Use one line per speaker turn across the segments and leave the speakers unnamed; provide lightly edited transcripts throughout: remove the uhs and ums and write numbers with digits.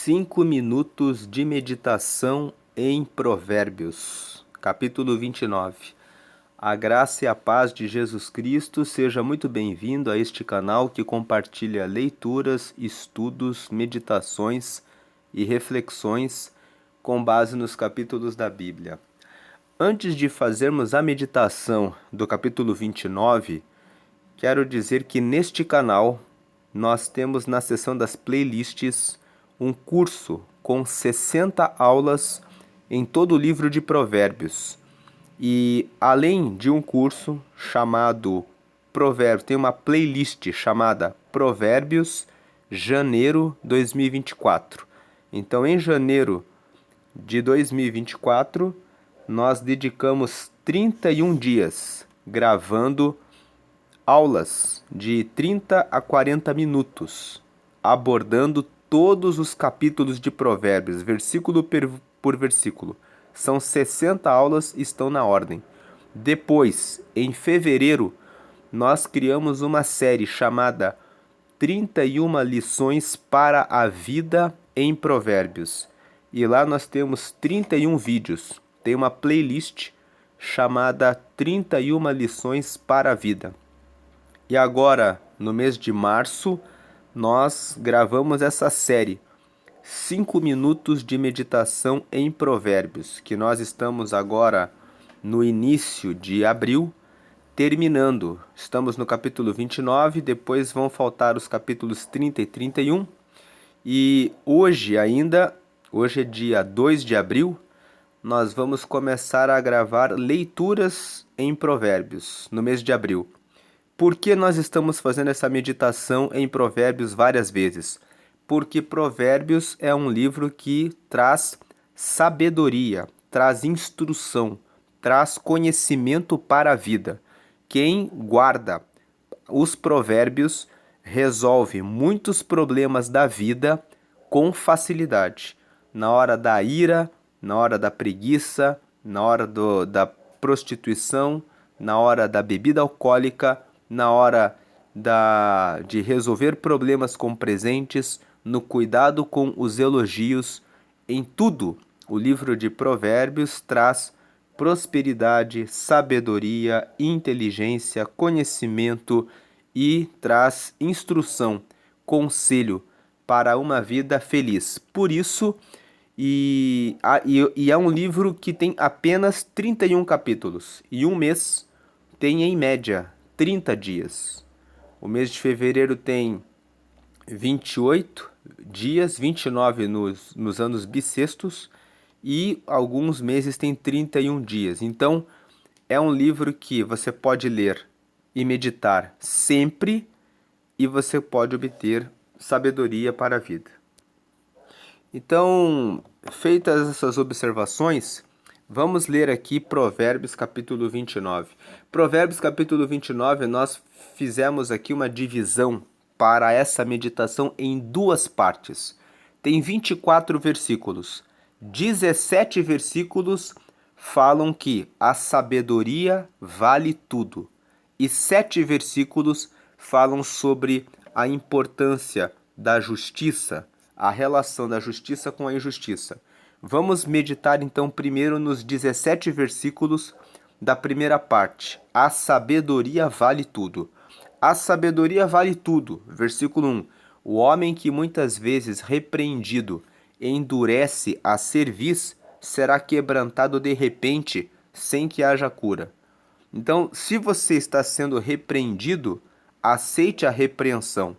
5 minutos de meditação em Provérbios, capítulo 29. A graça e a paz de Jesus Cristo, seja muito bem-vindo a este canal que compartilha leituras, estudos, meditações e reflexões com base nos capítulos da Bíblia. Antes de fazermos a meditação do capítulo 29, quero dizer que neste canal nós temos na seção das playlists um curso com 60 aulas em todo o livro de Provérbios. E além de um curso chamado Provérbios, tem uma playlist chamada Provérbios Janeiro 2024. Então, em janeiro de 2024, nós dedicamos 31 dias gravando aulas de 30 a 40 minutos, abordando todos os capítulos de Provérbios, versículo por versículo. São 60 aulas, estão na ordem. Depois, em fevereiro, nós criamos uma série chamada 31 lições para a vida em Provérbios. E lá nós temos 31 vídeos. Tem uma playlist chamada 31 lições para a vida. E agora, no mês de março, nós gravamos essa série, 5 minutos de meditação em Provérbios, que nós estamos agora no início de abril, terminando. Estamos no capítulo 29, depois vão faltar os capítulos 30 e 31. E hoje é dia 2 de abril, nós vamos começar a gravar leituras em Provérbios, no mês de abril. Por que nós estamos fazendo essa meditação em Provérbios várias vezes? Porque Provérbios é um livro que traz sabedoria, traz instrução, traz conhecimento para a vida. Quem guarda os provérbios resolve muitos problemas da vida com facilidade. Na hora da ira, na hora da preguiça, na hora da prostituição, na hora da bebida alcoólica, na hora de resolver problemas com presentes, no cuidado com os elogios, em tudo, o livro de Provérbios traz prosperidade, sabedoria, inteligência, conhecimento e traz instrução, conselho para uma vida feliz. Por isso, e é um livro que tem apenas 31 capítulos e um mês tem em média 30 dias. O mês de fevereiro tem 28 dias, 29 nos anos bissextos, e alguns meses tem 31 dias. Então, é um livro que você pode ler e meditar sempre, e você pode obter sabedoria para a vida. Então, feitas essas observações, vamos ler aqui Provérbios capítulo 29. Provérbios capítulo 29, nós fizemos aqui uma divisão para essa meditação em duas partes. Tem 24 versículos. 17 versículos falam que a sabedoria vale tudo. E 7 versículos falam sobre a importância da justiça, a relação da justiça com a injustiça. Vamos meditar então primeiro nos 17 versículos da primeira parte. A sabedoria vale tudo. A sabedoria vale tudo. Versículo 1. O homem que muitas vezes repreendido endurece a cerviz será quebrantado de repente sem que haja cura. Então, se você está sendo repreendido, aceite a repreensão.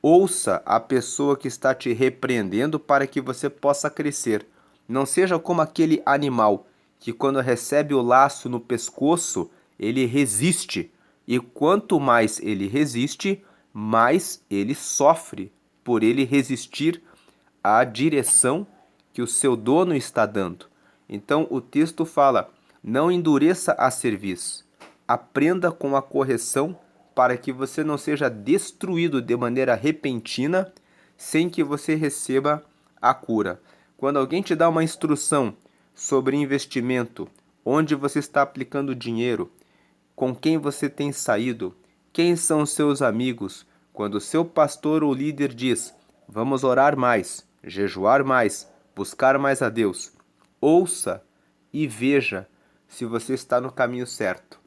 Ouça a pessoa que está te repreendendo para que você possa crescer. Não seja como aquele animal que, quando recebe o laço no pescoço, ele resiste. E quanto mais ele resiste, mais ele sofre por ele resistir à direção que o seu dono está dando. Então o texto fala: não endureça a cerviz, aprenda com a correção para que você não seja destruído de maneira repentina sem que você receba a cura. Quando alguém te dá uma instrução sobre investimento, onde você está aplicando dinheiro, com quem você tem saído, quem são seus amigos, quando o seu pastor ou líder diz: vamos orar mais, jejuar mais, buscar mais a Deus. Ouça e veja se você está no caminho certo.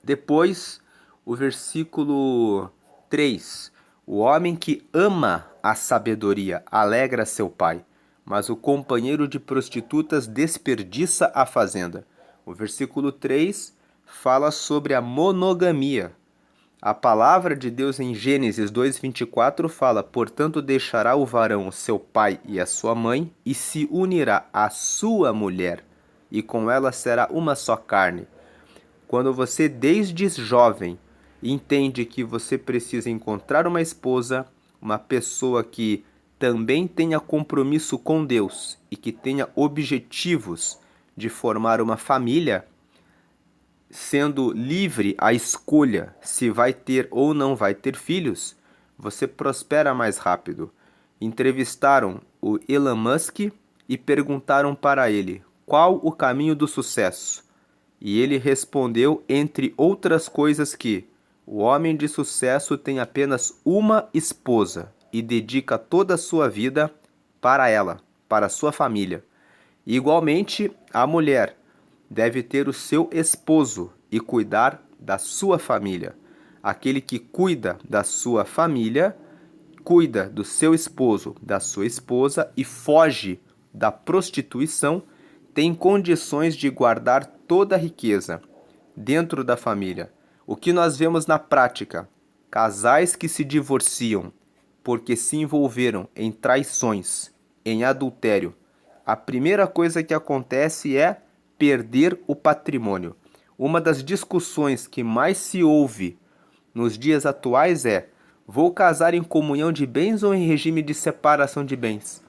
Depois, o versículo 3. O homem que ama a sabedoria alegra seu pai, mas o companheiro de prostitutas desperdiça a fazenda. O versículo 3 fala sobre a monogamia. A palavra de Deus em Gênesis 2:24 fala: portanto, deixará o varão seu pai e a sua mãe, e se unirá à sua mulher, e com ela será uma só carne. Quando você, desde jovem, entende que você precisa encontrar uma esposa, uma pessoa que também tenha compromisso com Deus e que tenha objetivos de formar uma família, sendo livre a escolha se vai ter ou não vai ter filhos, você prospera mais rápido. Entrevistaram o Elon Musk e perguntaram para ele qual o caminho do sucesso. E ele respondeu, entre outras coisas, que o homem de sucesso tem apenas uma esposa e dedica toda a sua vida para ela, para a sua família. E, igualmente, a mulher deve ter o seu esposo e cuidar da sua família. Aquele que cuida da sua família, cuida do seu esposo, da sua esposa e foge da prostituição, tem condições de guardar toda a riqueza dentro da família. O que nós vemos na prática? Casais que se divorciam porque se envolveram em traições, em adultério. A primeira coisa que acontece é perder o patrimônio. Uma das discussões que mais se ouve nos dias atuais é: vou casar em comunhão de bens ou em regime de separação de bens?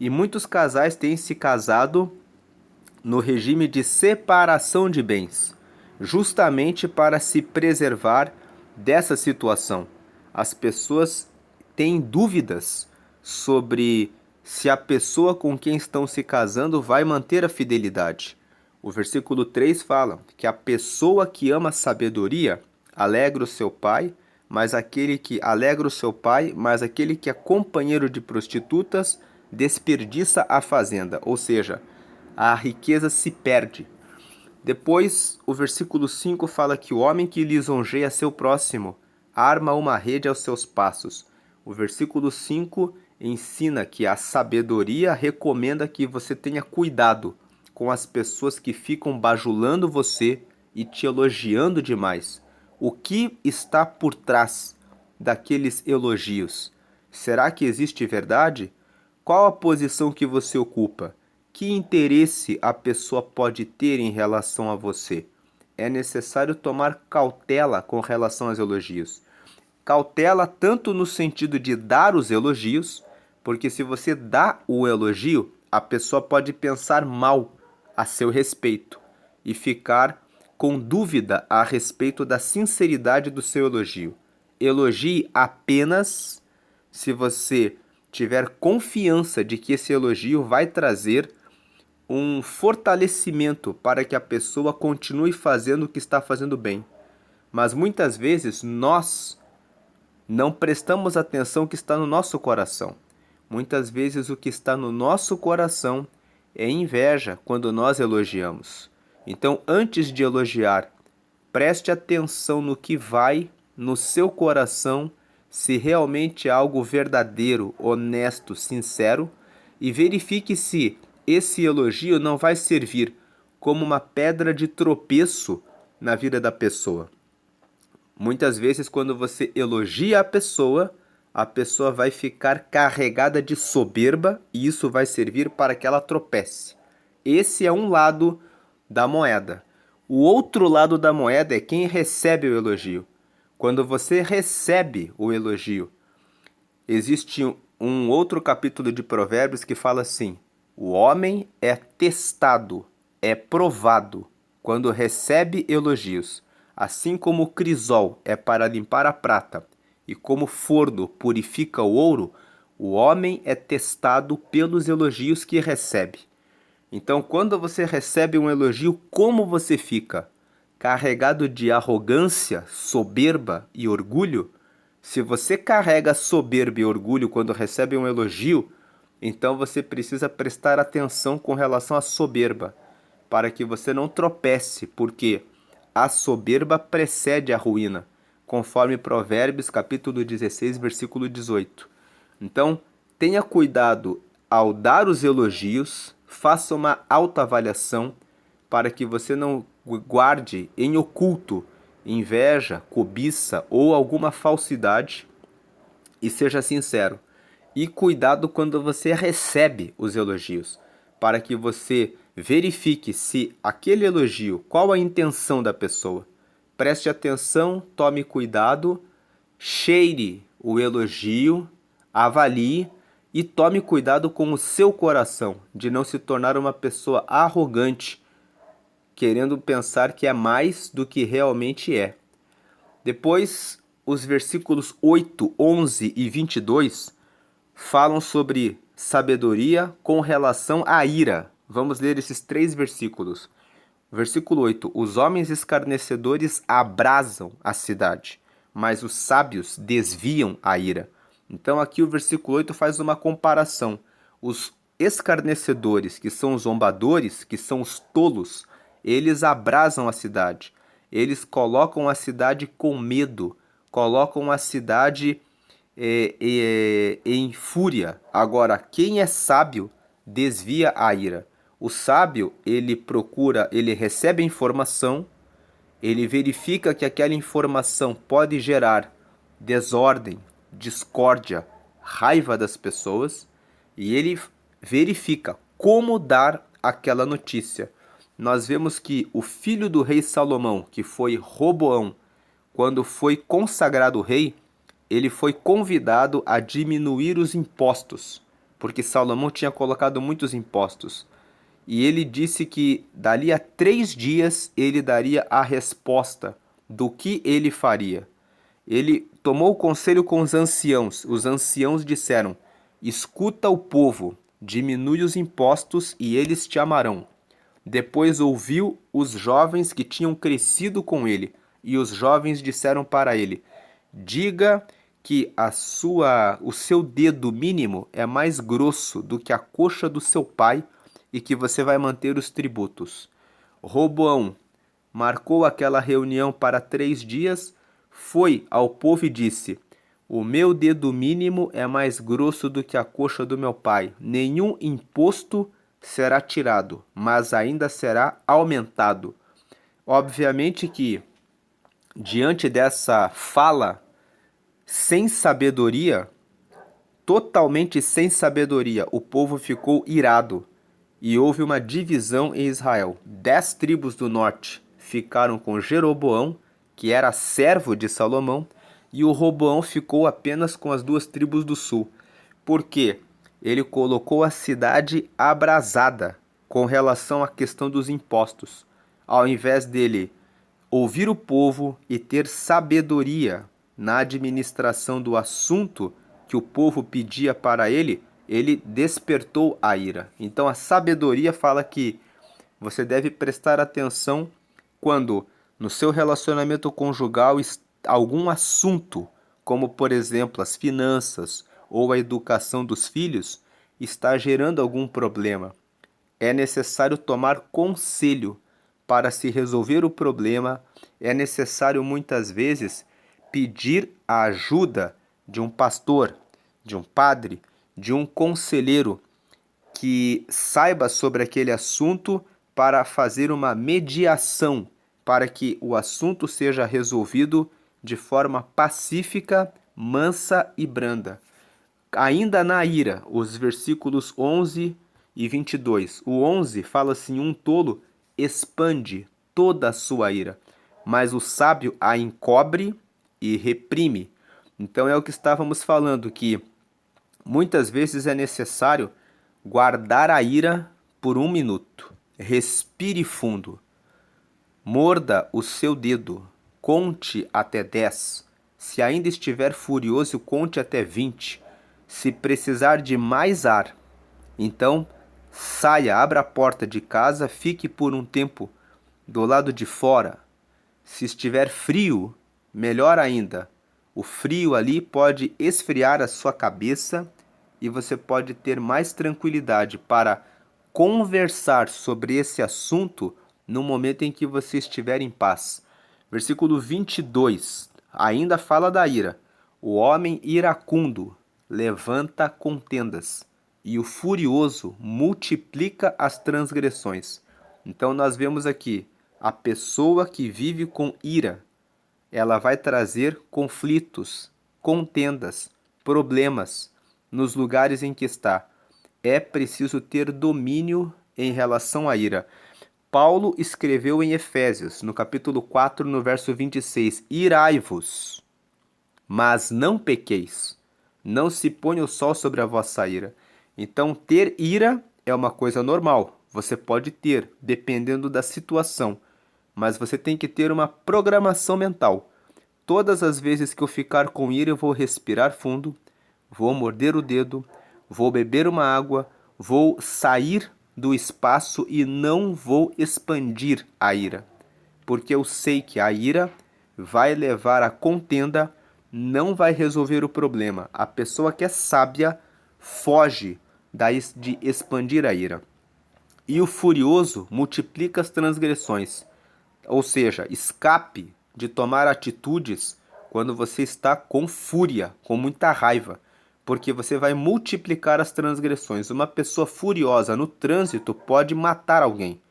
E muitos casais têm se casado no regime de separação de bens, justamente para se preservar dessa situação. As pessoas têm dúvidas sobre se a pessoa com quem estão se casando vai manter a fidelidade. O versículo 3 fala que a pessoa que ama a sabedoria alegra o seu pai, mas aquele que é companheiro de prostitutas desperdiça a fazenda, ou seja, a riqueza se perde. Depois, o versículo 5 fala que o homem que lisonjeia seu próximo arma uma rede aos seus passos. O versículo 5 ensina que a sabedoria recomenda que você tenha cuidado com as pessoas que ficam bajulando você e te elogiando demais. O que está por trás daqueles elogios? Será que existe verdade? Qual a posição que você ocupa? Que interesse a pessoa pode ter em relação a você? É necessário tomar cautela com relação aos elogios. Cautela tanto no sentido de dar os elogios, porque se você dá o elogio, a pessoa pode pensar mal a seu respeito e ficar com dúvida a respeito da sinceridade do seu elogio. Elogie apenas se você tiver confiança de que esse elogio vai trazer um fortalecimento para que a pessoa continue fazendo o que está fazendo bem. Mas muitas vezes nós não prestamos atenção no que está no nosso coração. Muitas vezes o que está no nosso coração é inveja quando nós elogiamos. Então, antes de elogiar, preste atenção no que vai no seu coração, se realmente é algo verdadeiro, honesto, sincero, e verifique se esse elogio não vai servir como uma pedra de tropeço na vida da pessoa. Muitas vezes, quando você elogia a pessoa vai ficar carregada de soberba e isso vai servir para que ela tropece. Esse é um lado da moeda. O outro lado da moeda é quem recebe o elogio. Quando você recebe o elogio, existe um outro capítulo de Provérbios que fala assim: o homem é testado, é provado quando recebe elogios. Assim como o crisol é para limpar a prata e como forno purifica o ouro, o homem é testado pelos elogios que recebe. Então, quando você recebe um elogio, como você fica? Carregado de arrogância, soberba e orgulho? Se você carrega soberba e orgulho quando recebe um elogio, Então você precisa prestar atenção com relação à soberba, para que você não tropece, porque a soberba precede a ruína, conforme Provérbios capítulo 16, versículo 18. Então, tenha cuidado ao dar os elogios, faça uma autoavaliação para que você não guarde em oculto inveja, cobiça ou alguma falsidade e seja sincero. E cuidado quando você recebe os elogios, para que você verifique se aquele elogio, qual a intenção da pessoa. Preste atenção, tome cuidado, cheire o elogio, avalie e tome cuidado com o seu coração, de não se tornar uma pessoa arrogante, querendo pensar que é mais do que realmente é. Depois, os versículos 8, 11 e 22 falam sobre sabedoria com relação à ira. Vamos ler esses 3 versículos. Versículo 8: Os homens escarnecedores abrasam a cidade, mas os sábios desviam a ira. Então aqui o versículo 8 faz uma comparação. Os escarnecedores, que são os zombadores, que são os tolos, eles abrasam a cidade. Eles colocam a cidade com medo, colocam a cidade em fúria. Agora, quem é sábio desvia a ira. O sábio, ele procura, ele recebe a informação, ele verifica que aquela informação pode gerar desordem, discórdia, raiva das pessoas e ele verifica como dar aquela notícia. Nós vemos que o filho do rei Salomão, que foi Roboão, quando foi consagrado rei, ele foi convidado a diminuir os impostos, porque Salomão tinha colocado muitos impostos. E ele disse que dali a 3 dias ele daria a resposta do que ele faria. Ele tomou o conselho com os anciãos. Os anciãos disseram: escuta o povo, diminui os impostos e eles te amarão. Depois ouviu os jovens que tinham crescido com ele, e os jovens disseram para ele: diga que o seu dedo mínimo é mais grosso do que a coxa do seu pai e que você vai manter os tributos. Roboão marcou aquela reunião para 3 dias, foi ao povo e disse: o meu dedo mínimo é mais grosso do que a coxa do meu pai. Nenhum imposto será tirado, mas ainda será aumentado. Obviamente que, diante dessa fala sem sabedoria, totalmente sem sabedoria, o povo ficou irado e houve uma divisão em Israel. 10 tribos do norte ficaram com Jeroboão, que era servo de Salomão, e o Roboão ficou apenas com as 2 tribos do sul. Por quê? Ele colocou a cidade abrasada com relação à questão dos impostos. Ao invés dele ouvir o povo e ter sabedoria na administração do assunto que o povo pedia para ele, ele despertou a ira. Então a sabedoria fala que você deve prestar atenção quando no seu relacionamento conjugal algum assunto, como por exemplo as finanças ou a educação dos filhos, está gerando algum problema. É necessário tomar conselho para se resolver o problema. É necessário muitas vezes pedir a ajuda de um pastor, de um padre, de um conselheiro que saiba sobre aquele assunto para fazer uma mediação para que o assunto seja resolvido de forma pacífica, mansa e branda. Ainda na ira, os versículos 11 e 22. O 11 fala assim: um tolo expande toda a sua ira, mas o sábio a encobre e reprime. Então é o que estávamos falando, que muitas vezes é necessário guardar a ira por 1 minuto. Respire fundo. Morda o seu dedo. Conte até 10. Se ainda estiver furioso, conte até 20. Se precisar de mais ar, então saia, abra a porta de casa, fique por um tempo do lado de fora. Se estiver frio, melhor ainda. O frio ali pode esfriar a sua cabeça e você pode ter mais tranquilidade para conversar sobre esse assunto no momento em que você estiver em paz. Versículo 22, ainda fala da ira. O homem iracundo levanta contendas, e o furioso multiplica as transgressões. Então nós vemos aqui a pessoa que vive com ira, ela vai trazer conflitos, contendas, problemas nos lugares em que está. É preciso ter domínio em relação à ira. Paulo escreveu em Efésios, no capítulo 4, no verso 26, irai-vos, mas não pequeis, não se ponha o sol sobre a vossa ira. Então, ter ira é uma coisa normal, você pode ter, dependendo da situação, mas você tem que ter uma programação mental. Todas as vezes que eu ficar com ira, eu vou respirar fundo, vou morder o dedo, vou beber uma água, vou sair do espaço e não vou expandir a ira, porque eu sei que a ira vai levar à contenda, não vai resolver o problema. A pessoa que é sábia foge de expandir a ira. E o furioso multiplica as transgressões, ou seja, escape de tomar atitudes quando você está com fúria, com muita raiva, porque você vai multiplicar as transgressões. Uma pessoa furiosa no trânsito pode matar alguém.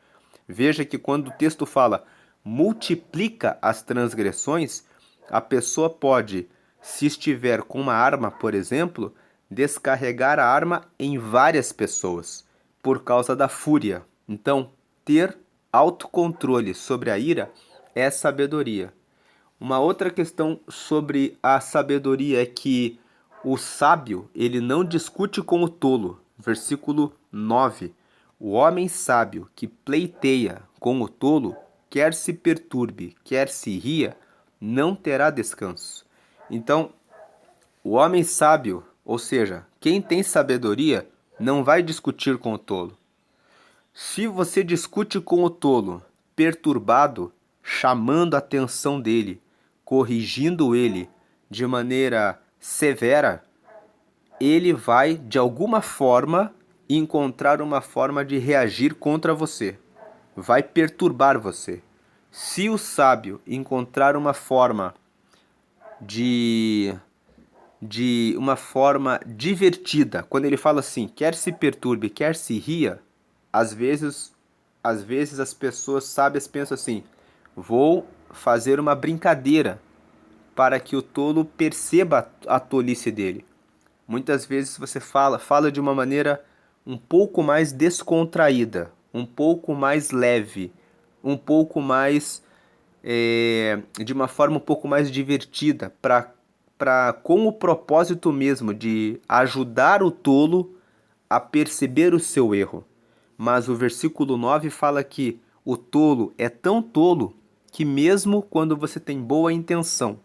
Veja que quando o texto fala multiplica as transgressões, a pessoa pode, se estiver com uma arma, por exemplo, descarregar a arma em várias pessoas por causa da fúria. Então, ter autocontrole sobre a ira é sabedoria. Uma outra questão sobre a sabedoria é que o sábio, ele não discute com o tolo. Versículo 9. O homem sábio que pleiteia com o tolo, quer se perturbe, quer se ria, não terá descanso. Então, o homem sábio, ou seja, quem tem sabedoria, não vai discutir com o tolo. Se você discute com o tolo, perturbado, chamando a atenção dele, corrigindo ele de maneira severa, ele vai, de alguma forma, encontrar uma forma de reagir contra você. Vai perturbar você. Se o sábio encontrar uma forma de uma forma divertida, quando ele fala assim, quer se perturbe, quer se ria, às vezes as pessoas sábias pensam assim, vou fazer uma brincadeira para que o tolo perceba a tolice dele. Muitas vezes você fala de uma maneira um pouco mais descontraída, um pouco mais leve, um pouco mais de uma forma um pouco mais divertida, com o propósito mesmo de ajudar o tolo a perceber o seu erro. Mas o versículo 9 fala que o tolo é tão tolo que mesmo quando você tem boa intenção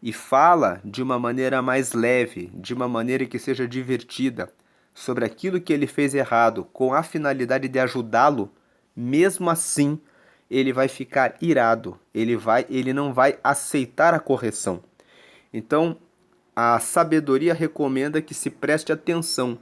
e fala de uma maneira mais leve, de uma maneira que seja divertida, sobre aquilo que ele fez errado, com a finalidade de ajudá-lo, mesmo assim ele vai ficar irado, ele não vai aceitar a correção. Então, a sabedoria recomenda que se preste atenção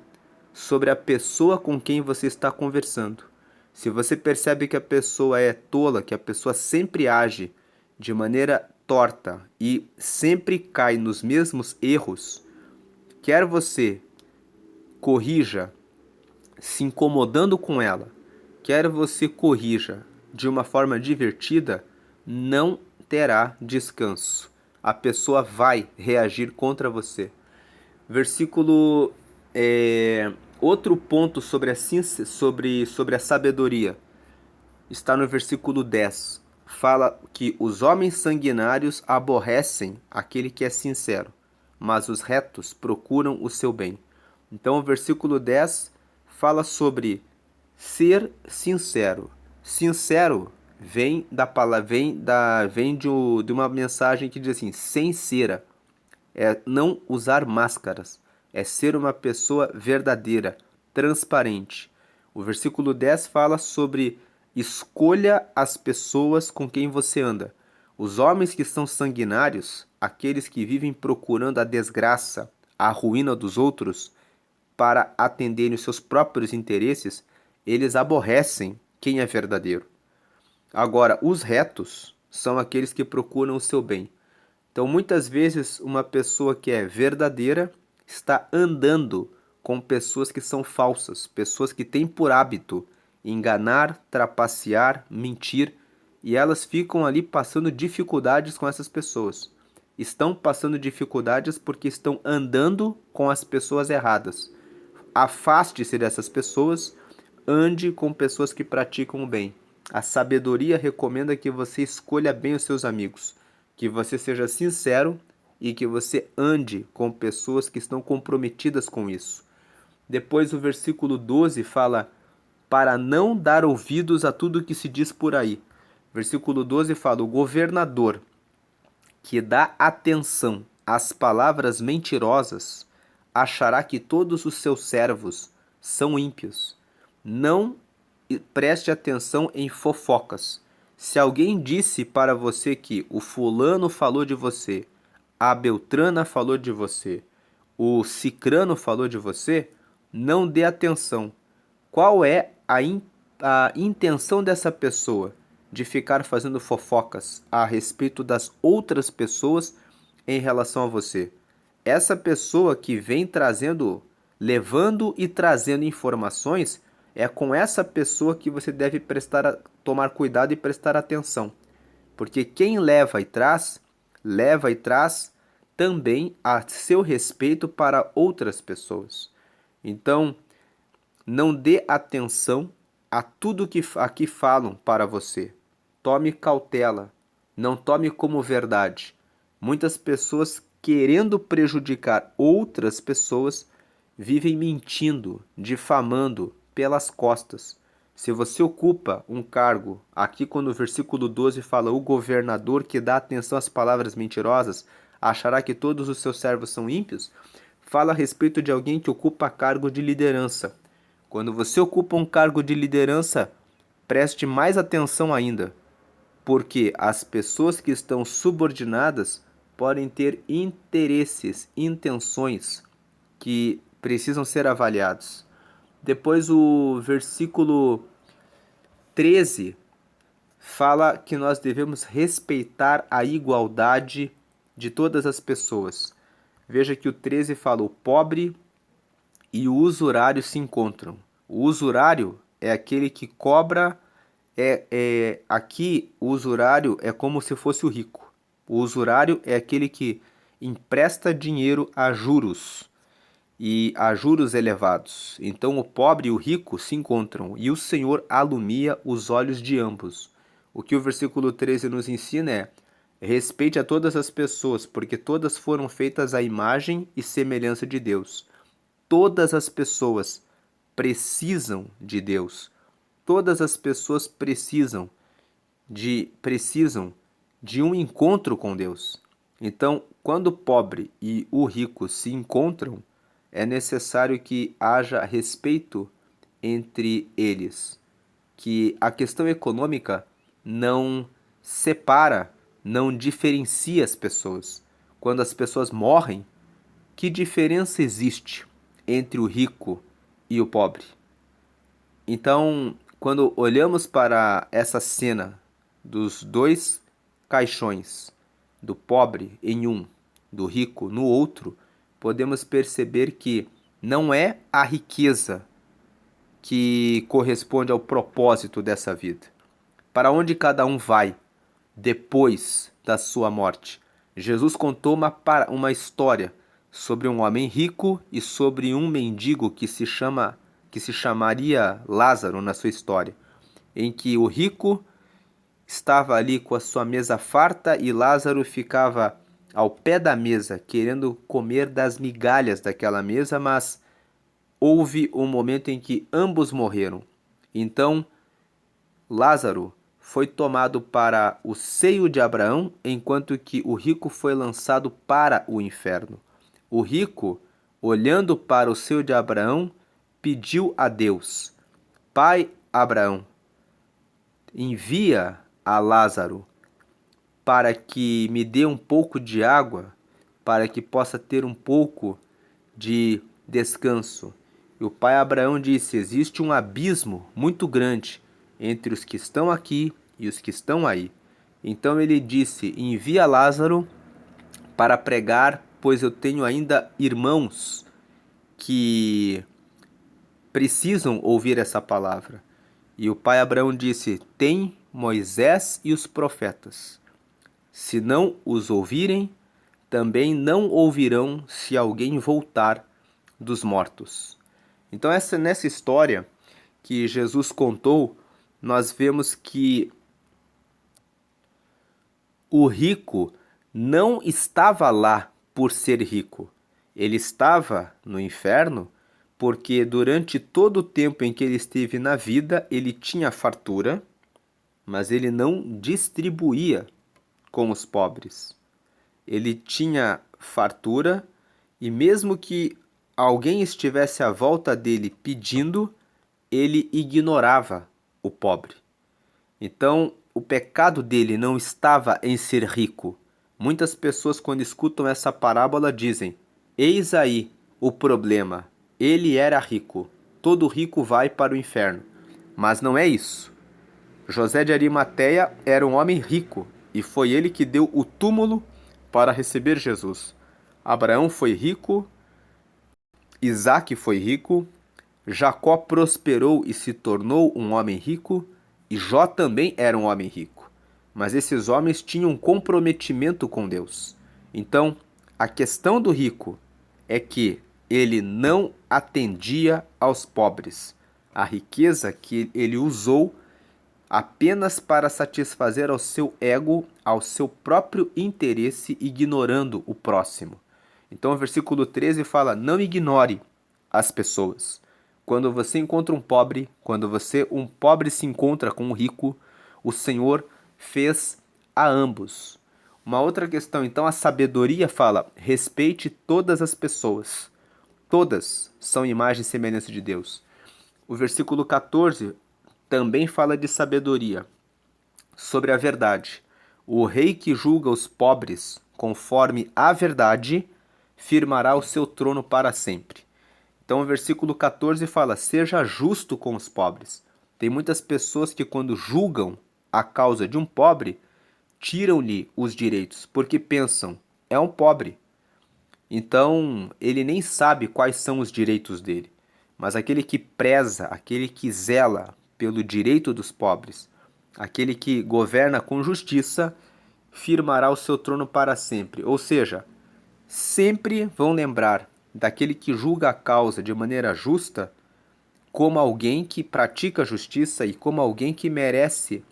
sobre a pessoa com quem você está conversando. Se você percebe que a pessoa é tola, que a pessoa sempre age de maneira torta e sempre cai nos mesmos erros, quer você corrija se incomodando com ela, quer você corrija de uma forma divertida, não terá descanso. A pessoa vai reagir contra você. Versículo outro ponto sobre a sabedoria está no versículo 10. Fala que os homens sanguinários aborrecem aquele que é sincero, mas os retos procuram o seu bem. Então o versículo 10 fala sobre ser sincero. Sincero vem de uma mensagem que diz assim, sem cera. É não usar máscaras, é ser uma pessoa verdadeira, transparente. O versículo 10 fala sobre escolha as pessoas com quem você anda. Os homens que são sanguinários, aqueles que vivem procurando a desgraça, a ruína dos outros, para atenderem os seus próprios interesses, eles aborrecem quem é verdadeiro. Agora, os retos são aqueles que procuram o seu bem. Então, muitas vezes, uma pessoa que é verdadeira está andando com pessoas que são falsas, pessoas que têm por hábito enganar, trapacear, mentir, e elas ficam ali passando dificuldades com essas pessoas. Estão passando dificuldades porque estão andando com as pessoas erradas. Afaste-se dessas pessoas, ande com pessoas que praticam o bem. A sabedoria recomenda que você escolha bem os seus amigos, que você seja sincero e que você ande com pessoas que estão comprometidas com isso. Depois o versículo 12 fala para não dar ouvidos a tudo que se diz por aí. Versículo 12 fala: o governador que dá atenção às palavras mentirosas achará que todos os seus servos são ímpios. Não preste atenção em fofocas. Se alguém disse para você que o fulano falou de você, a Beltrana falou de você, o Cicrano falou de você, não dê atenção. Qual é a intenção dessa pessoa de ficar fazendo fofocas a respeito das outras pessoas em relação a você? Essa pessoa que vem levando e trazendo informações, é com essa pessoa que você deve tomar cuidado e prestar atenção. Porque quem leva e traz também a seu respeito para outras pessoas. Então, não dê atenção a tudo que aqui falam para você. Tome cautela, não tome como verdade. Muitas pessoas, querendo prejudicar outras pessoas, vivem mentindo, difamando pelas costas. Se você ocupa um cargo, aqui quando o versículo 12 fala o governador que dá atenção às palavras mentirosas, achará que todos os seus servos são ímpios, fala a respeito de alguém que ocupa cargo de liderança. Quando você ocupa um cargo de liderança, preste mais atenção ainda, porque as pessoas que estão subordinadas podem ter interesses, intenções que precisam ser avaliados. Depois o versículo 13 fala que nós devemos respeitar a igualdade de todas as pessoas. Veja que o 13 fala: o pobre e o usurário se encontram. O usurário é aquele que cobra, aqui o usurário é como se fosse o rico. O usurário é aquele que empresta dinheiro a juros e a juros elevados. Então o pobre e o rico se encontram e o Senhor alumia os olhos de ambos. O que o versículo 13 nos ensina é: respeite a todas as pessoas, porque todas foram feitas à imagem e semelhança de Deus. Todas as pessoas precisam de Deus. Todas as pessoas precisam de um encontro com Deus. Então, quando o pobre e o rico se encontram, é necessário que haja respeito entre eles, que a questão econômica não separa, não diferencia as pessoas. Quando as pessoas morrem, que diferença existe entre o rico e o pobre? Então, quando olhamos para essa cena dos dois caixões, do pobre em um, do rico no outro, podemos perceber que não é a riqueza que corresponde ao propósito dessa vida. Para onde cada um vai depois da sua morte? Jesus contou uma história sobre um homem rico e sobre um mendigo que se chamaria Lázaro na sua história, em que o rico estava ali com a sua mesa farta e Lázaro ficava ao pé da mesa, querendo comer das migalhas daquela mesa, mas houve um momento em que ambos morreram. Então, Lázaro foi tomado para o seio de Abraão, enquanto que o rico foi lançado para o inferno. O rico, olhando para o seio de Abraão, pediu a Deus: Pai Abraão, envia a Lázaro para que me dê um pouco de água, para que possa ter um pouco de descanso. E o pai Abraão disse: existe um abismo muito grande entre os que estão aqui e os que estão aí. Então ele disse: envia Lázaro para pregar, pois eu tenho ainda irmãos que precisam ouvir essa palavra. E o pai Abraão disse: tem Moisés e os profetas. Se não os ouvirem, também não ouvirão se alguém voltar dos mortos. Então, nessa história que Jesus contou, nós vemos que o rico não estava lá por ser rico. Ele estava no inferno porque durante todo o tempo em que ele esteve na vida, ele tinha fartura, mas ele não distribuía com os pobres. Ele tinha fartura e mesmo que alguém estivesse à volta dele pedindo, ele ignorava o pobre. Então, o pecado dele não estava em ser rico. Muitas pessoas, quando escutam essa parábola, dizem: eis aí o problema. Ele era rico. Todo rico vai para o inferno. Mas não é isso. José de Arimateia era um homem rico e foi ele que deu o túmulo para receber Jesus. Abraão foi rico, Isaac foi rico, Jacó prosperou e se tornou um homem rico, e Jó também era um homem rico. Mas esses homens tinham um comprometimento com Deus. Então, a questão do rico é que ele não atendia aos pobres. A riqueza que ele usou apenas para satisfazer ao seu ego, ao seu próprio interesse, ignorando o próximo. Então o versículo 13 fala: não ignore as pessoas. Quando você encontra um pobre, quando um pobre se encontra com um rico, o Senhor fez a ambos. Uma outra questão, então, a sabedoria fala: respeite todas as pessoas. Todas são imagem e semelhança de Deus. O versículo 14 também fala de sabedoria, sobre a verdade. O rei que julga os pobres conforme a verdade firmará o seu trono para sempre. Então o versículo 14 fala: seja justo com os pobres. Tem muitas pessoas que quando julgam a causa de um pobre, tiram-lhe os direitos, porque pensam: é um pobre. Então ele nem sabe quais são os direitos dele. Mas aquele que preza, aquele que zela pelo direito dos pobres, aquele que governa com justiça, firmará o seu trono para sempre. Ou seja, sempre vão lembrar daquele que julga a causa de maneira justa como alguém que pratica justiça e como alguém que merece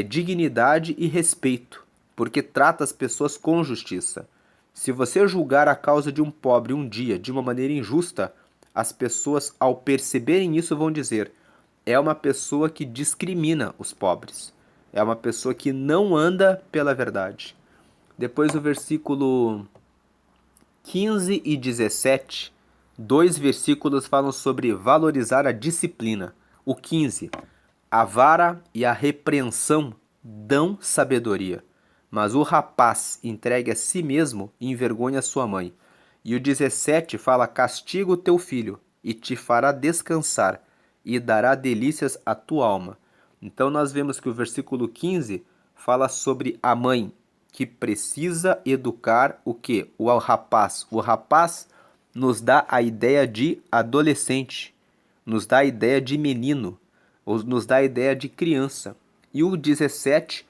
dignidade e respeito, porque trata as pessoas com justiça. Se você julgar a causa de um pobre um dia de uma maneira injusta, as pessoas, ao perceberem isso, vão dizer: é uma pessoa que discrimina os pobres, é uma pessoa que não anda pela verdade. Depois o versículo 15 e 17, dois versículos falam sobre valorizar a disciplina. O 15: a vara e a repreensão dão sabedoria, mas o rapaz entregue a si mesmo envergonha sua mãe. E o 17 fala: castiga o teu filho, e te fará descansar, e dará delícias à tua alma. Então nós vemos que o versículo 15 fala sobre a mãe, que precisa educar o quê? O rapaz. O rapaz nos dá a ideia de adolescente, nos dá a ideia de menino, nos dá a ideia de criança. E o 17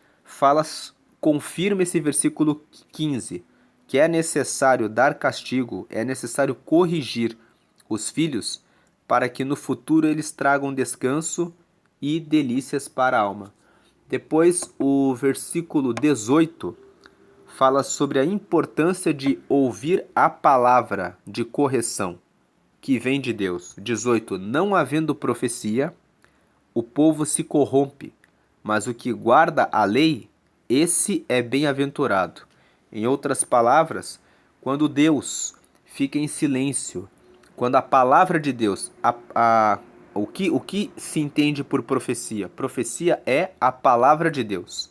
confirma esse versículo 15, que é necessário dar castigo, é necessário corrigir os filhos para que no futuro eles tragam descanso e delícias para a alma. Depois, o versículo 18 fala sobre a importância de ouvir a palavra de correção que vem de Deus. 18: não havendo profecia, o povo se corrompe, mas o que guarda a lei, esse é bem-aventurado. Em outras palavras, quando Deus fica em silêncio, quando a palavra de Deus, o que se entende por profecia? Profecia é a palavra de Deus.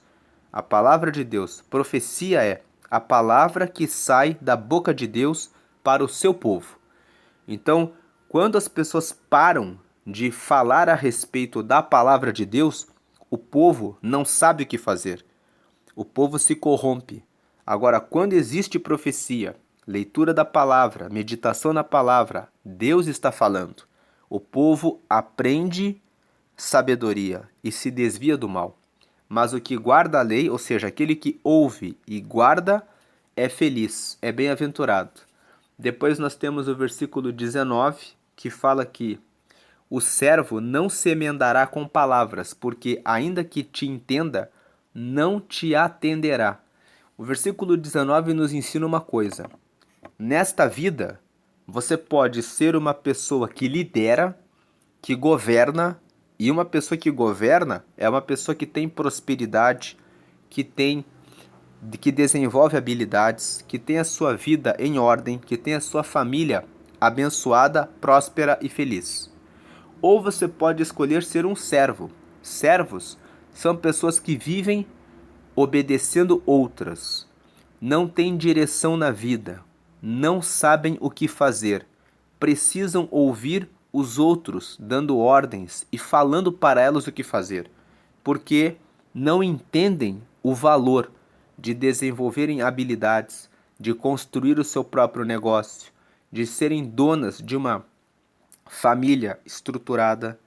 A palavra de Deus. Profecia é a palavra que sai da boca de Deus para o seu povo. Então, Quando as pessoas param de falar a respeito da palavra de Deus, o povo não sabe o que fazer. O povo se corrompe. Agora, quando existe profecia, leitura da palavra, meditação na palavra, Deus está falando. O povo aprende sabedoria e se desvia do mal. Mas o que guarda a lei, ou seja, aquele que ouve e guarda, é feliz, é bem-aventurado. Depois nós temos o versículo 19, que fala que o servo não se emendará com palavras, porque ainda que te entenda, não te atenderá. O versículo 19 nos ensina uma coisa. Nesta vida, você pode ser uma pessoa que lidera, que governa, e uma pessoa que governa é uma pessoa que tem prosperidade, que desenvolve habilidades, que tem a sua vida em ordem, que tem a sua família abençoada, próspera e feliz. Ou você pode escolher ser um servo. Servos são pessoas que vivem obedecendo outras, não têm direção na vida, não sabem o que fazer, precisam ouvir os outros dando ordens e falando para elas o que fazer, porque não entendem o valor de desenvolverem habilidades, de construir o seu próprio negócio, de serem donas de uma família estruturada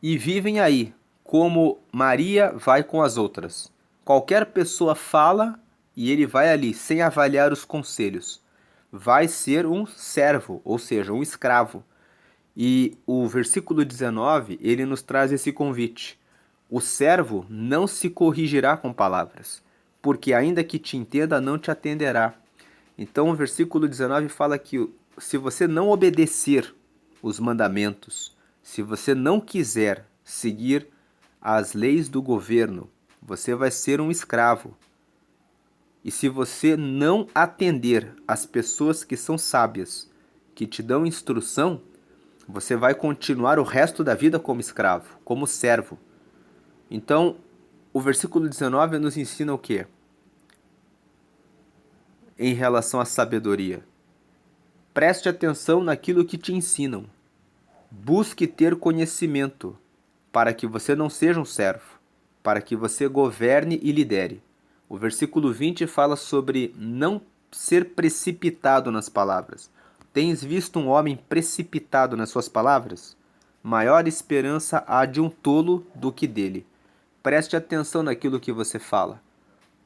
e vivem aí como Maria vai com as outras. Qualquer pessoa fala e ele vai ali sem avaliar os conselhos. Vai ser um servo, ou seja, um escravo. E o versículo 19, ele nos traz esse convite. O servo não se corrigirá com palavras, porque ainda que te entenda, não te atenderá. Então o versículo 19 fala que se você não obedecer os mandamentos, se você não quiser seguir as leis do governo, você vai ser um escravo. E se você não atender as pessoas que são sábias, que te dão instrução, você vai continuar o resto da vida como escravo, como servo. Então, o versículo 19 nos ensina o quê? Em relação à sabedoria. Preste atenção naquilo que te ensinam. Busque ter conhecimento, para que você não seja um servo, para que você governe e lidere. O versículo 20 fala sobre não ser precipitado nas palavras. Tens visto um homem precipitado nas suas palavras? Maior esperança há de um tolo do que dele. Preste atenção naquilo que você fala.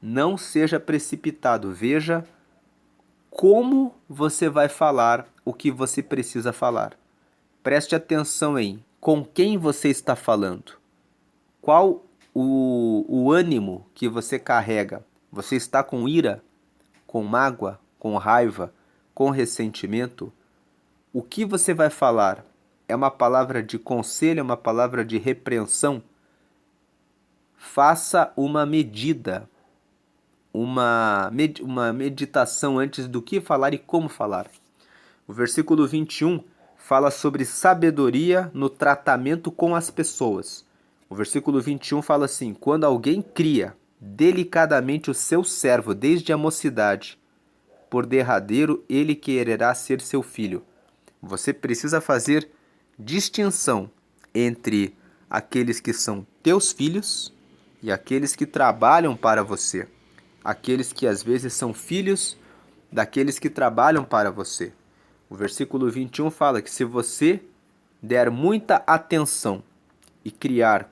Não seja precipitado. Veja como você vai falar o que você precisa falar. Preste atenção em com quem você está falando. Qual o ânimo que você carrega? Você está com ira, com mágoa, com raiva, com ressentimento? O que você vai falar? É uma palavra de conselho, é uma palavra de repreensão? Faça uma medida, uma meditação antes do que falar e como falar. O versículo 21 fala sobre sabedoria no tratamento com as pessoas. O versículo 21 fala assim: quando alguém cria delicadamente o seu servo desde a mocidade, por derradeiro ele quererá ser seu filho. Você precisa fazer distinção entre aqueles que são teus filhos e aqueles que trabalham para você. Aqueles que às vezes são filhos daqueles que trabalham para você. O versículo 21 fala que se você der muita atenção e criar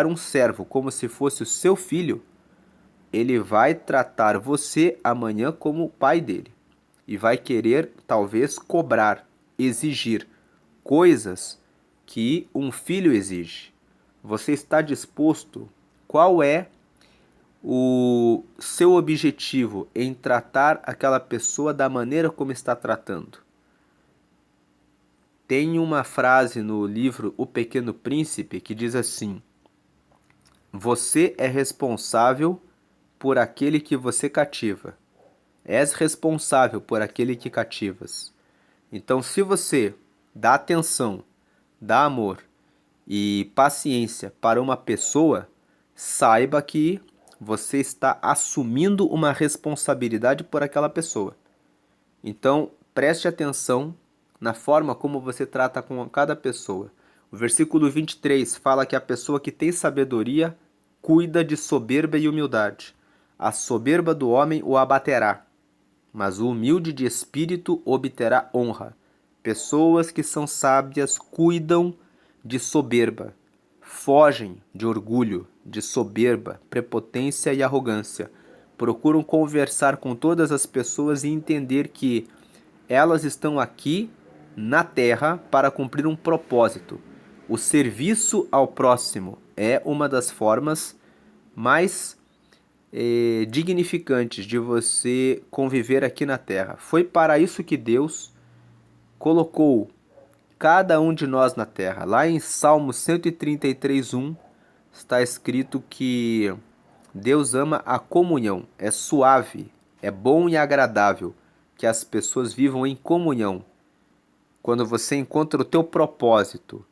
um servo como se fosse o seu filho, ele vai tratar você amanhã como o pai dele. E vai querer, talvez, cobrar, exigir coisas que um filho exige. Você está disposto? Qual é o seu objetivo em tratar aquela pessoa da maneira como está tratando? Tem uma frase no livro O Pequeno Príncipe que diz assim: você é responsável por aquele que você cativa. És responsável por aquele que cativas. Então, se você dá atenção, dá amor e paciência para uma pessoa, saiba que você está assumindo uma responsabilidade por aquela pessoa. Então, preste atenção na forma como você trata com cada pessoa. O versículo 23 fala que a pessoa que tem sabedoria cuida de soberba e humildade. A soberba do homem o abaterá, mas o humilde de espírito obterá honra. Pessoas que são sábias cuidam de soberba, fogem de orgulho, de soberba, prepotência e arrogância. Procuram conversar com todas as pessoas e entender que elas estão aqui na Terra para cumprir um propósito. O serviço ao próximo é uma das formas mais dignificantes de você conviver aqui na Terra. Foi para isso que Deus colocou cada um de nós na Terra. Lá em Salmo 133:1 está escrito que Deus ama a comunhão, é suave, é bom e agradável que as pessoas vivam em comunhão. Quando você encontra o teu propósito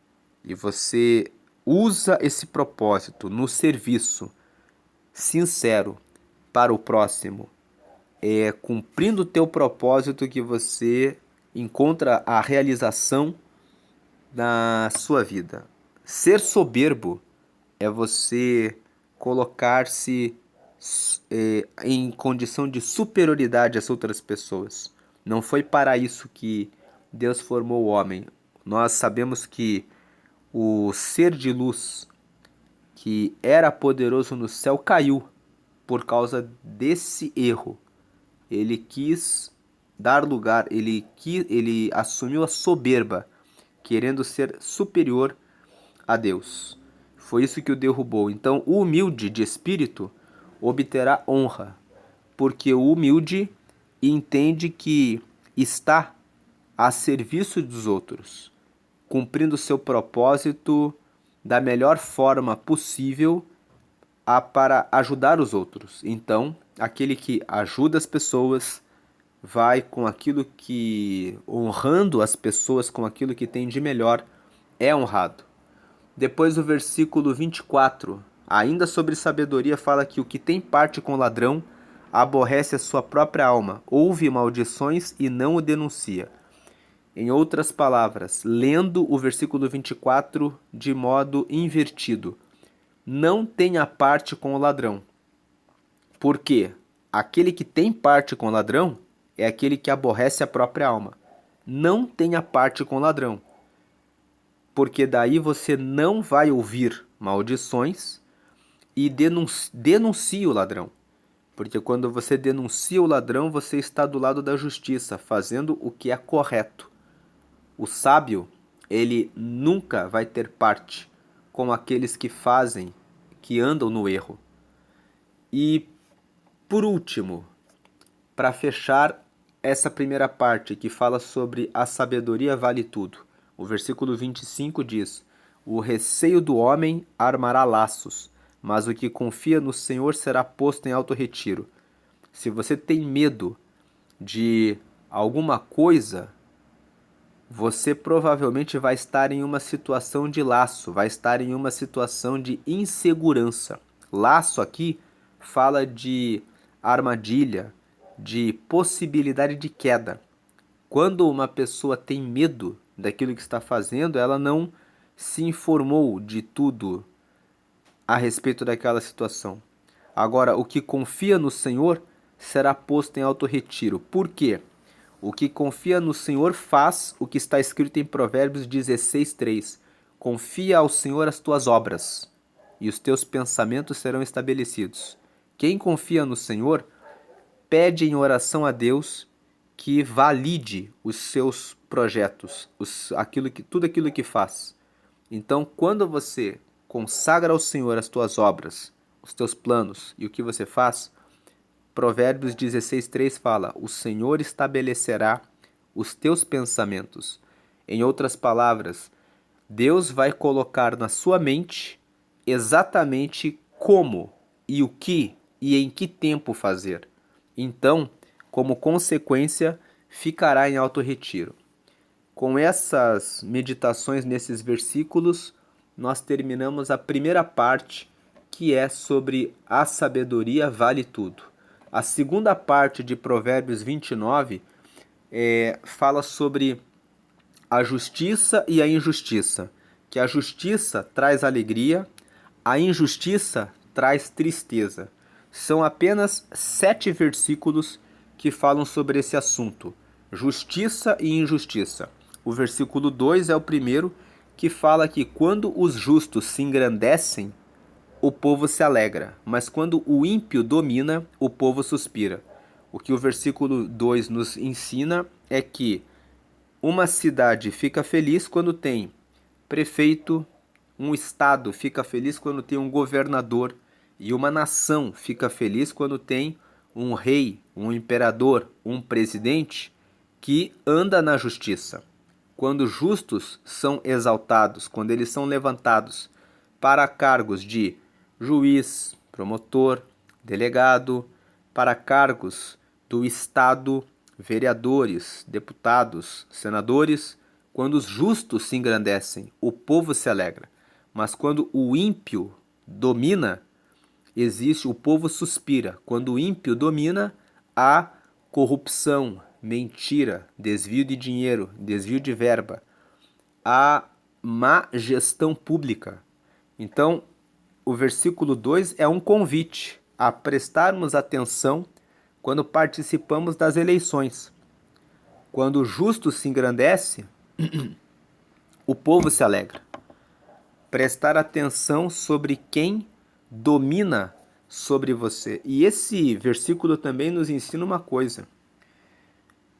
e você usa esse propósito no serviço sincero para o próximo, é cumprindo o teu propósito que você encontra a realização da sua vida. Ser soberbo é você colocar-se em condição de superioridade às outras pessoas. Não foi para isso que Deus formou o homem. Nós sabemos que o ser de luz que era poderoso no céu caiu por causa desse erro. Ele quis dar lugar, ele assumiu a soberba, querendo ser superior a Deus. Foi isso que o derrubou. Então, o humilde de espírito obterá honra, porque o humilde entende que está a serviço dos outros, cumprindo seu propósito da melhor forma possível para ajudar os outros. Então, aquele que ajuda as pessoas vai com aquilo que, honrando as pessoas com aquilo que tem de melhor, é honrado. Depois o versículo 24, ainda sobre sabedoria, fala que o que tem parte com o ladrão aborrece a sua própria alma, ouve maldições e não o denuncia. Em outras palavras, lendo o versículo 24 de modo invertido, não tenha parte com o ladrão. Porque aquele que tem parte com o ladrão é aquele que aborrece a própria alma. Não tenha parte com o ladrão, porque daí você não vai ouvir maldições e denuncie o ladrão. Porque quando você denuncia o ladrão, você está do lado da justiça, fazendo o que é correto. O sábio, ele nunca vai ter parte com aqueles que fazem, que andam no erro. E, por último, para fechar essa primeira parte que fala sobre a sabedoria vale tudo, o versículo 25 diz: o receio do homem armará laços, mas o que confia no Senhor será posto em alto retiro. Se você tem medo de alguma coisa, você provavelmente vai estar em uma situação de laço, vai estar em uma situação de insegurança. Laço aqui fala de armadilha, de possibilidade de queda. Quando uma pessoa tem medo daquilo que está fazendo, ela não se informou de tudo a respeito daquela situação. Agora, o que confia no Senhor será posto em alto retiro. Por quê? O que confia no Senhor faz o que está escrito em Provérbios 16:3. Confia ao Senhor as tuas obras, e os teus pensamentos serão estabelecidos. Quem confia no Senhor, pede em oração a Deus que valide os seus projetos, tudo aquilo que faz. Então, quando você consagra ao Senhor as tuas obras, os teus planos e o que você faz, Provérbios 16:3 fala: o Senhor estabelecerá os teus pensamentos. Em outras palavras, Deus vai colocar na sua mente exatamente como e o que e em que tempo fazer. Então, como consequência, ficará em alto retiro. Com essas meditações nesses versículos, nós terminamos a primeira parte, que é sobre a sabedoria vale tudo. A segunda parte de Provérbios 29 fala sobre a justiça e a injustiça, que a justiça traz alegria, a injustiça traz tristeza. São apenas 7 versículos que falam sobre esse assunto, justiça e injustiça. O versículo 2 é o primeiro, que fala que quando os justos se engrandecem, o povo se alegra, mas quando o ímpio domina, o povo suspira. O que o versículo 2 nos ensina é que uma cidade fica feliz quando tem prefeito, um estado fica feliz quando tem um governador, e uma nação fica feliz quando tem um rei, um imperador, um presidente que anda na justiça. Quando justos são exaltados, quando eles são levantados para cargos de juiz, promotor, delegado, para cargos do Estado, vereadores, deputados, senadores, quando os justos se engrandecem, o povo se alegra. Mas quando o ímpio domina, o povo suspira. Quando o ímpio domina, há corrupção, mentira, desvio de dinheiro, desvio de verba, há má gestão pública. Então, o versículo 2 é um convite a prestarmos atenção quando participamos das eleições. Quando o justo se engrandece, o povo se alegra. Prestar atenção sobre quem domina sobre você. E esse versículo também nos ensina uma coisa.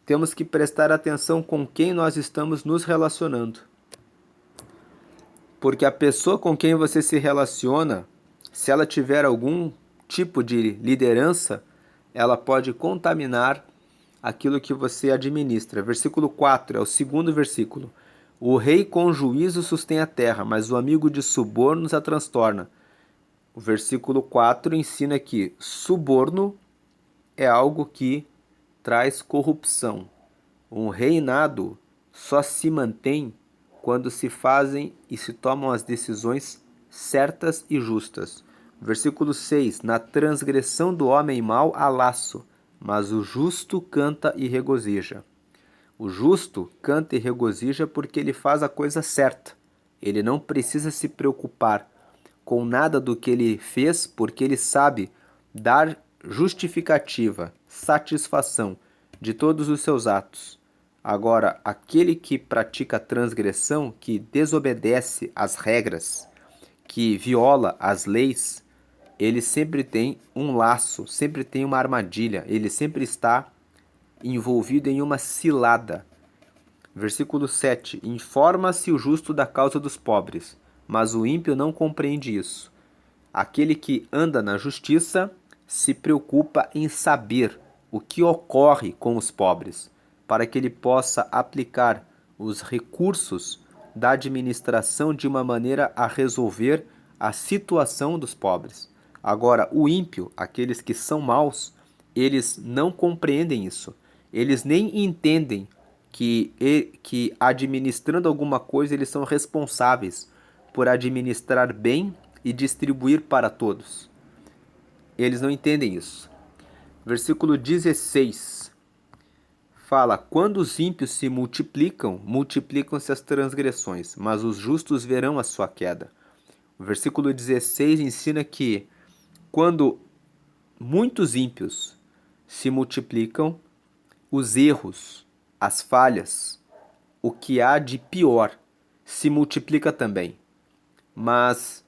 Temos que prestar atenção com quem nós estamos nos relacionando. Porque a pessoa com quem você se relaciona, se ela tiver algum tipo de liderança, ela pode contaminar aquilo que você administra. Versículo 4 é o segundo versículo. O rei com juízo sustém a terra, mas o amigo de subornos a transtorna. O versículo 4 ensina que suborno é algo que traz corrupção. Um reinado só se mantém quando se fazem e se tomam as decisões certas e justas. Versículo 6. Na transgressão do homem mau há laço, mas o justo canta e regozija. O justo canta e regozija porque ele faz a coisa certa. Ele não precisa se preocupar com nada do que ele fez, porque ele sabe dar justificativa, satisfação de todos os seus atos. Agora, aquele que pratica transgressão, que desobedece às regras, que viola as leis, ele sempre tem um laço, sempre tem uma armadilha, ele sempre está envolvido em uma cilada. Versículo 7. Informa-se o justo da causa dos pobres, mas o ímpio não compreende isso. Aquele que anda na justiça se preocupa em saber o que ocorre com os pobres, para que ele possa aplicar os recursos da administração de uma maneira a resolver a situação dos pobres. Agora, o ímpio, aqueles que são maus, eles não compreendem isso. Eles nem entendem que administrando alguma coisa eles são responsáveis por administrar bem e distribuir para todos. Eles não entendem isso. Versículo 16 fala: quando os ímpios se multiplicam, multiplicam-se as transgressões, mas os justos verão a sua queda. O versículo 16 ensina que quando muitos ímpios se multiplicam, os erros, as falhas, o que há de pior se multiplica também. Mas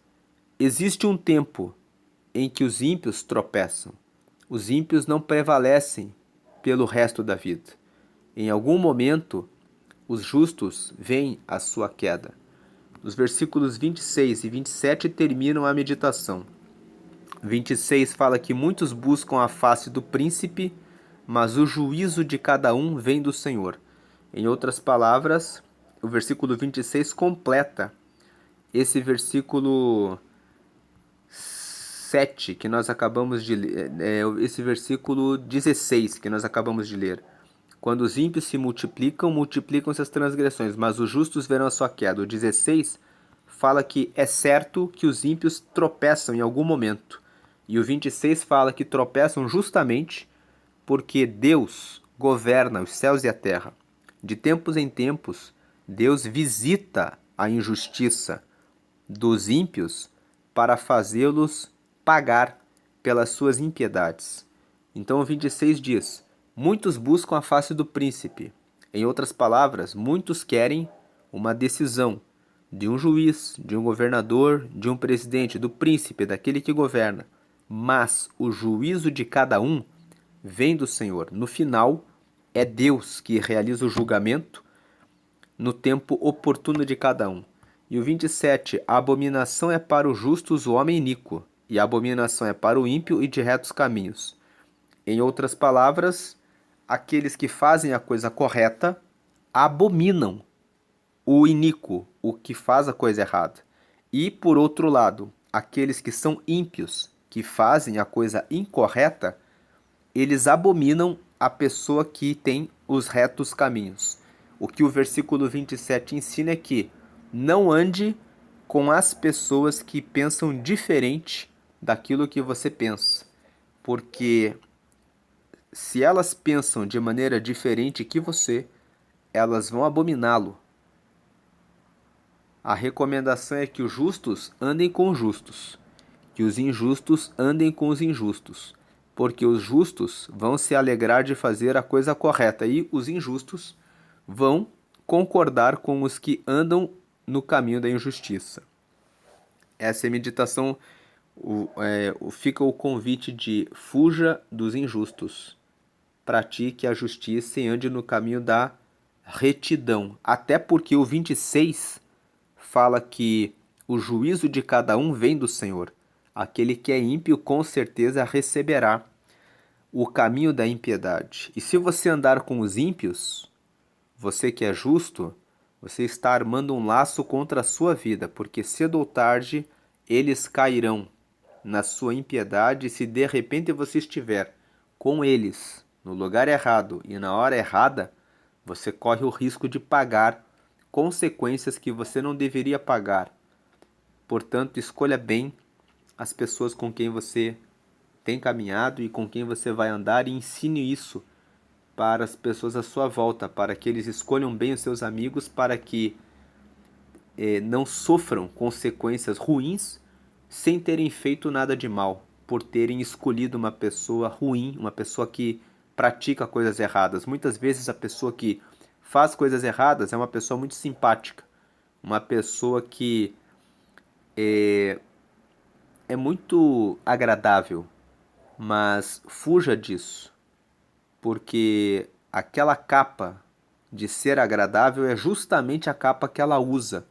existe um tempo em que os ímpios tropeçam. Os ímpios não prevalecem pelo resto da vida. Em algum momento, os justos veem a sua queda. Os versículos 26 e 27 terminam a meditação. 26 fala que muitos buscam a face do príncipe, mas o juízo de cada um vem do Senhor. Em outras palavras, o versículo 26 completa esse versículo 7 que nós acabamos de ler, esse versículo 16 que nós acabamos de ler. Quando os ímpios se multiplicam, multiplicam-se as transgressões, mas os justos verão a sua queda. O 16 fala que é certo que os ímpios tropeçam em algum momento. E o 26 fala que tropeçam justamente porque Deus governa os céus e a terra. De tempos em tempos, Deus visita a injustiça dos ímpios para fazê-los pagar pelas suas impiedades. Então o 26 diz: muitos buscam a face do príncipe. Em outras palavras, muitos querem uma decisão de um juiz, de um governador, de um presidente, do príncipe, daquele que governa. Mas o juízo de cada um vem do Senhor. No final, é Deus que realiza o julgamento no tempo oportuno de cada um. E o 27, a abominação é para os justos o homem iníquo, e a abominação é para o ímpio e de retos caminhos. Em outras palavras, aqueles que fazem a coisa correta abominam o iníquo, o que faz a coisa errada. E, por outro lado, aqueles que são ímpios, que fazem a coisa incorreta, eles abominam a pessoa que tem os retos caminhos. O que o versículo 27 ensina é que não ande com as pessoas que pensam diferente daquilo que você pensa. Porque se elas pensam de maneira diferente que você, elas vão abominá-lo. A recomendação é que os justos andem com os justos, que os injustos andem com os injustos, porque os justos vão se alegrar de fazer a coisa correta e os injustos vão concordar com os que andam no caminho da injustiça. Essa é a meditação, fica o convite de fuja dos injustos, pratique a justiça e ande no caminho da retidão. Até porque o 26 fala que o juízo de cada um vem do Senhor. Aquele que é ímpio com certeza receberá o caminho da impiedade. E se você andar com os ímpios, você que é justo, você está armando um laço contra a sua vida, porque cedo ou tarde eles cairão na sua impiedade. E se de repente você estiver com eles no lugar errado e na hora errada, você corre o risco de pagar consequências que você não deveria pagar. Portanto, escolha bem as pessoas com quem você tem caminhado e com quem você vai andar e ensine isso para as pessoas à sua volta, para que eles escolham bem os seus amigos, para que não sofram consequências ruins sem terem feito nada de mal, por terem escolhido uma pessoa ruim, uma pessoa que pratica coisas erradas. Muitas vezes a pessoa que faz coisas erradas é uma pessoa muito simpática, uma pessoa que é muito agradável, mas fuja disso, porque aquela capa de ser agradável é justamente a capa que ela usa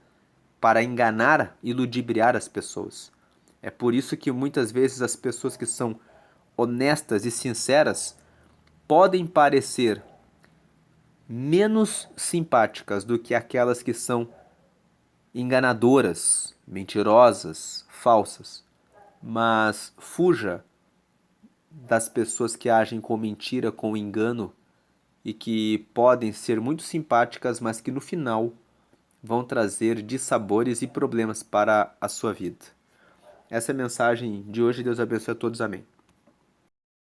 para enganar e ludibriar as pessoas. É por isso que muitas vezes as pessoas que são honestas e sinceras podem parecer menos simpáticas do que aquelas que são enganadoras, mentirosas, falsas. Mas fuja das pessoas que agem com mentira, com engano e que podem ser muito simpáticas, mas que no final vão trazer dissabores e problemas para a sua vida. Essa é a mensagem de hoje. Deus abençoe a todos. Amém.